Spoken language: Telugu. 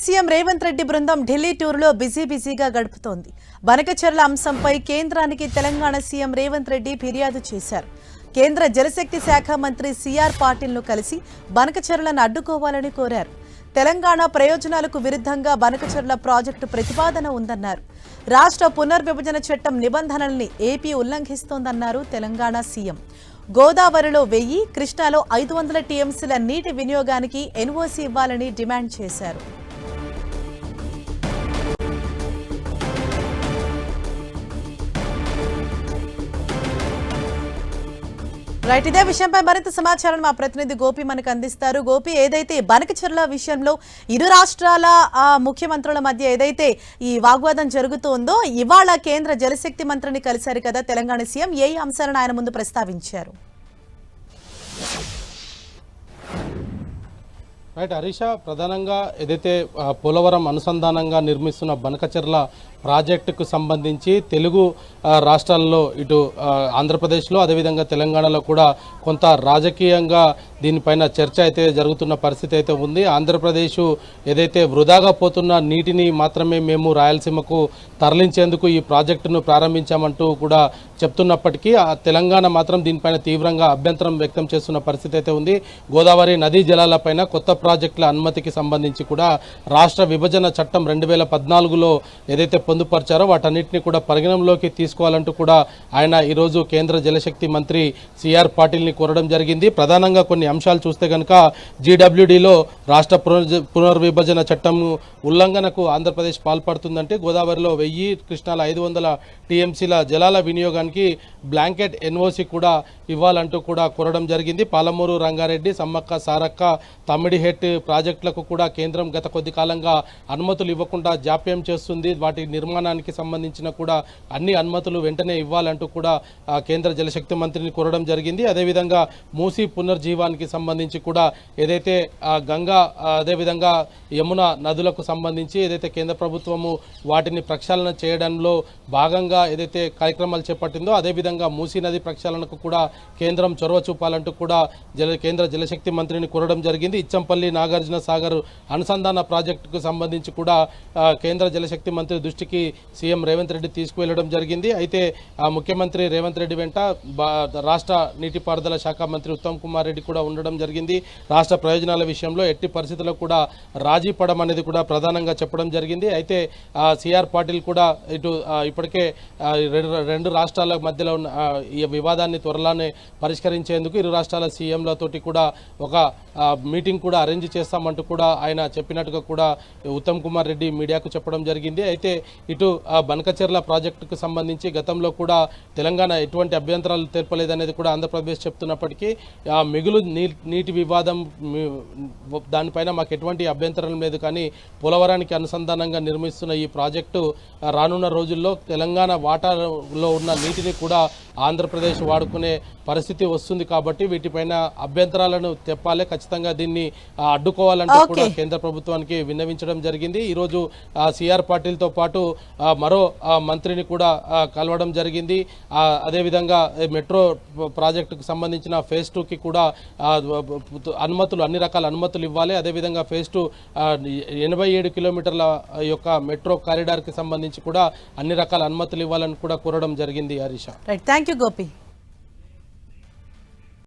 సీఎం రేవంత్ రెడ్డి బృందం ఢిల్లీ టూర్లో బిజీగా గడుపుతోంది. బనకచెర్ల అంశంపై కేంద్రానికి తెలంగాణ సీఎం రేవంత్ రెడ్డి ఫిర్యాదు చేశారు. కేంద్ర జలశక్తి శాఖ మంత్రి సిఆర్ పాటిల్ను కలిసి బనకచెర్లను అడ్డుకోవాలని కోరారు. తెలంగాణ ప్రయోజనాలకు విరుద్ధంగా బనకచెర్ల ప్రాజెక్టు ప్రతిపాదన ఉందన్నారు. రాష్ట్ర పునర్విభజన చట్టం నిబంధనల్ని ఏపీ ఉల్లంఘిస్తోందన్నారు తెలంగాణ సీఎం. గోదావరిలో 1000, కృష్ణాలో 500 టీఎంసీల నీటి వినియోగానికి ఎన్ఓసీ ఇవ్వాలని డిమాండ్ చేశారు. రైట్, ఇదే విషయంపై మరింత సమాచారం మా ప్రతినిధి గోపి మనకు అందిస్తారు. గోపి, ఏదైతే బనకచెర్ల విషయంలో ఇరు రాష్ట్రాల ముఖ్యమంత్రుల మధ్య ఏదైతే ఈ వాగ్వాదం జరుగుతోందో, ఇవాళ కేంద్ర జలశక్తి మంత్రిని కలిశారు కదా తెలంగాణ సీఎం. ఏ అంశాలను ఆయన ముందు ప్రస్తావించారు? రైట్ హరీష, ప్రధానంగా ఏదైతే పోలవరం అనుసంధానంగా నిర్మిస్తున్న బనకచెర్ల ప్రాజెక్టుకు సంబంధించి తెలుగు రాష్ట్రాల్లో ఇటు ఆంధ్రప్రదేశ్లో అదేవిధంగా తెలంగాణలో కూడా కొంత రాజకీయంగా దీనిపైన చర్చ అయితే జరుగుతున్న పరిస్థితి అయితే ఉంది. ఆంధ్రప్రదేశ్ ఏదైతే వృధాగా పోతున్న నీటిని మాత్రమే మేము రాయలసీమకు తరలించేందుకు ఈ ప్రాజెక్టును ప్రారంభించామంటూ కూడా చెప్తున్నప్పటికీ తెలంగాణ మాత్రం దీనిపైన తీవ్రంగా అభ్యంతరం వ్యక్తం చేస్తున్న పరిస్థితి అయితే ఉంది. గోదావరి నదీ జలాలపైన కొత్త ప్రాజెక్టుల అనుమతికి సంబంధించి కూడా రాష్ట్ర విభజన చట్టం 2014లో ఏదైతే పొందుపరిచారో వాటన్నిటిని కూడా పరిగణనలోకి తీసుకోవాలంటూ కూడా ఆయన ఈరోజు కేంద్ర జలశక్తి మంత్రి సిఆర్ పాటిల్ని కోరడం జరిగింది. ప్రధానంగా కొన్ని అంశాలు చూస్తే కనుక జీడబ్ల్యూడీలో రాష్ట్ర పునర్విభజన చట్టం ఉల్లంఘనకు ఆంధ్రప్రదేశ్ పాల్పడుతుందంటే గోదావరిలో 1000, కృష్ణాల 500 టీఎంసీల జలాల వినియోగానికి బ్లాంకెట్ ఎన్ఓసి కూడా ఇవ్వాలంటూ కూడా కోరడం జరిగింది. పాలమూరు రంగారెడ్డి, సమ్మక్క సారక్క, తమ్మిడిహెట్ ప్రాజెక్టులకు కూడా కేంద్రం గత కొద్ది కాలంగా అనుమతులు ఇవ్వకుండా జాప్యం చేస్తుంది. వాటి నిర్మాణానికి సంబంధించిన కూడా అన్ని అనుమతులు వెంటనే ఇవ్వాలంటూ కూడా కేంద్ర జలశక్తి మంత్రిని కోరడం జరిగింది. అదేవిధంగా మూసీ పునర్జీవానికి సంబంధించి కూడా ఏదైతే గంగా అదేవిధంగా యమున నదులకు సంబంధించి ఏదైతే కేంద్ర ప్రభుత్వము వాటిని ప్రక్షాళన చేయడంలో భాగంగా ఏదైతే కార్యక్రమాలు చేపట్టిందో అదేవిధంగా మూసీ నది ప్రక్షాళనకు కూడా కేంద్రం చొరవ చూపాలంటూ కూడా కేంద్ర జలశక్తి మంత్రిని కోరడం జరిగింది. ఇచ్చంపల్లి నాగార్జున సాగర్ అనుసంధాన ప్రాజెక్టుకు సంబంధించి కూడా కేంద్ర జలశక్తి మంత్రి దృష్టికి సీఎం రేవంత్ రెడ్డి తీసుకువెళ్లడం జరిగింది. అయితే ముఖ్యమంత్రి రేవంత్ రెడ్డి వెంట రాష్ట్ర నీటిపారుదల శాఖ మంత్రి ఉత్తమ్ కుమార్ రెడ్డి కూడా ఉండడం జరిగింది. రాష్ట్ర ప్రయోజనాల విషయంలో ఎట్టి పరిస్థితుల్లో కూడా రాజీ పడడం అనేది కూడా ప్రధానంగా చెప్పడం జరిగింది. అయితే సిఆర్ పాటిల్ కూడా ఇటు ఇప్పటికే రెండు రాష్ట్రాల మధ్యలో ఉన్న ఈ వివాదాన్ని త్వరలోనే పరిష్కరించేందుకు ఇరు రాష్ట్రాల సీఎంలతోటి కూడా ఒక మీటింగ్ కూడా అరేంజ్ చేస్తామంటూ కూడా ఆయన చెప్పినట్టుగా కూడా ఉత్తమ్ కుమార్ రెడ్డి మీడియాకు చెప్పడం జరిగింది. అయితే ఇటు బనకచెర్ల ప్రాజెక్టుకు సంబంధించి గతంలో కూడా తెలంగాణ ఎటువంటి అభ్యంతరాలు తెలపలేదనేది కూడా ఆంధ్రప్రదేశ్ చెప్తున్నప్పటికీ మిగులు నీటి వివాదం దానిపైన మాకు ఎటువంటి అభ్యంతరం లేదు, కానీ పోలవరానికి అనుసంధానంగా నిర్మిస్తున్న ఈ ప్రాజెక్టు రానున్న రోజుల్లో తెలంగాణ వాటాలో ఉన్న నీటిని కూడా ఆంధ్రప్రదేశ్ వాడుకునే పరిస్థితి వస్తుంది కాబట్టి వీటిపైన అభ్యంతరాలను తెప్పాలి, ఖచ్చితంగా దీన్ని అడ్డుకోవాలంటూ కూడా కేంద్ర ప్రభుత్వానికి విన్నవించడం జరిగింది. ఈరోజు సిఆర్ పాటిల్తో పాటు మరో మంత్రిని కూడా కలవడం జరిగింది. అదేవిధంగా మెట్రో ప్రాజెక్టుకు సంబంధించిన ఫేజ్ 2కి కూడా అనుమతులు అన్ని రకాల అనుమతులు ఇవ్వాలి. అదేవిధంగా ఫేజ్ 2 87 కిలోమీటర్ల యొక్క మెట్రో కారిడార్కి సంబంధించి కూడా అన్ని రకాల అనుమతులు ఇవ్వాలని కూడా కోరడం జరిగింది. Harisha, thank you Gopi.